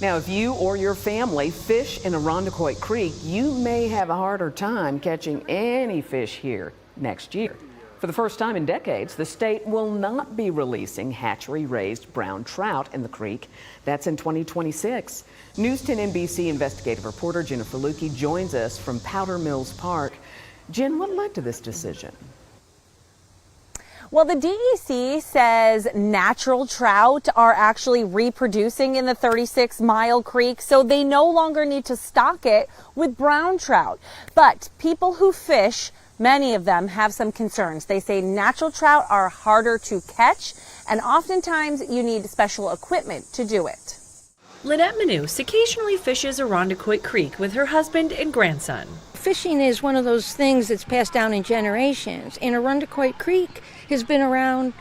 Now, if you or your family fish in Irondequoit Creek, you may have a harder time catching any fish here next year. For the first time in decades, the state will not be releasing hatchery-raised brown trout in the creek. That's in 2026. News 10 NBC investigative reporter Jennifer Lukey joins us from Powder Mills Park. Jen, what led to this decision? Well, the DEC says natural trout are actually reproducing in the 36-mile creek, so they no longer need to stock it with brown trout. But people who fish, many of them have some concerns. They say natural trout are harder to catch, and oftentimes you need special equipment to do it. Lynette Manous occasionally fishes Irondequoit Creek with her husband and grandson. Fishing is one of those things that's passed down in generations. And Irondequoit Creek has been around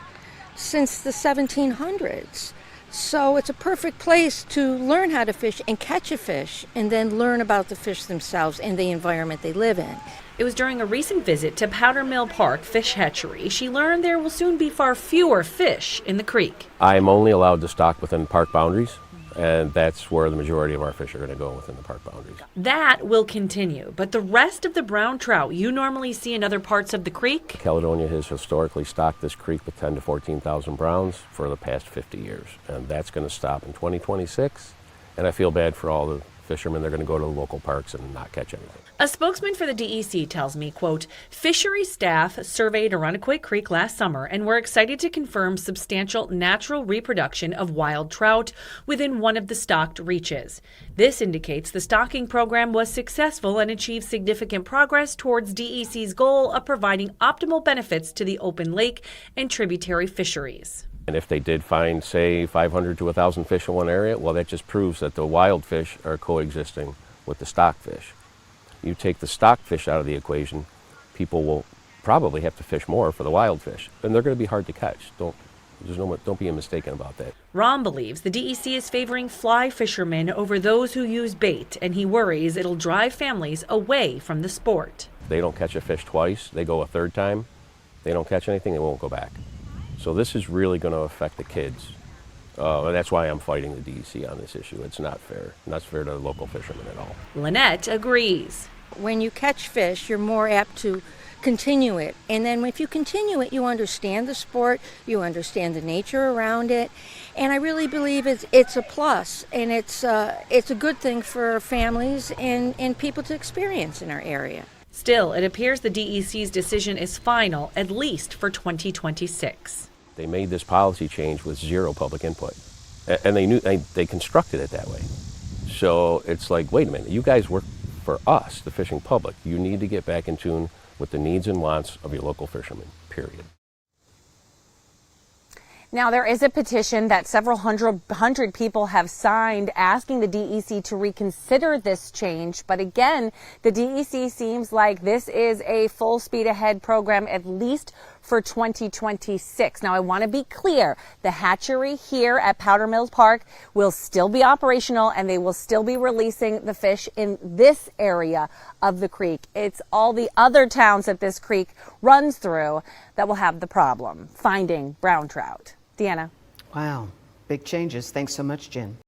since the 1700s. So it's a perfect place to learn how to fish and catch a fish and then learn about the fish themselves and the environment they live in. It was during a recent visit to Powder Mill Park Fish Hatchery she learned there will soon be far fewer fish in the creek. I'm only allowed to stock within park boundaries, and that's where the majority of our fish are going to go, within the park boundaries. That will continue, but the rest of the brown trout you normally see in other parts of the creek? Caledonia has historically stocked this creek with 10,000 to 14,000 browns for the past 50 years, and that's going to stop in 2026, and I feel bad for all the fishermen. They're going to go to the local parks and not catch anything. A spokesman for the DEC tells me, quote, fishery staff surveyed Irondequoit Creek last summer and were excited to confirm substantial natural reproduction of wild trout within one of the stocked reaches. This indicates the stocking program was successful and achieved significant progress towards DEC's goal of providing optimal benefits to the open lake and tributary fisheries. And if they did find, say, 500 to 1,000 fish in one area, well, that just proves that the wild fish are coexisting with the stock fish. You take the stock fish out of the equation, people will probably have to fish more for the wild fish, and they're going to be hard to catch. Don't be mistaken about that. Ron believes the DEC is favoring fly fishermen over those who use bait, and he worries it'll drive families away from the sport. They don't catch a fish twice, they go a third time, they don't catch anything, they won't go back. So this is really going to affect the kids. And that's why I'm fighting the DEC on this issue. It's not fair. Not fair to local fishermen at all. Lynette agrees. When you catch fish, you're more apt to continue it. And then if you continue it, you understand the sport, you understand the nature around it. And I really believe it's a plus, and it's a good thing for families and people to experience in our area. Still, it appears the DEC's decision is final, at least for 2026. They made this policy change with zero public input, and they constructed it that way. So it's like, wait a minute, you guys work for us, the fishing public. You need to get back in tune with the needs and wants of your local fishermen, period. Now, there is a petition that several hundred people have signed asking the DEC to reconsider this change. But again, the DEC seems like this is a full speed ahead program, at least for 2026. Now, I want to be clear. The hatchery here at Powder Mills Park will still be operational, and they will still be releasing the fish in this area of the creek. It's all the other towns that this creek runs through that will have the problem finding brown trout. Deanna. Wow, big changes. Thanks so much, Jen.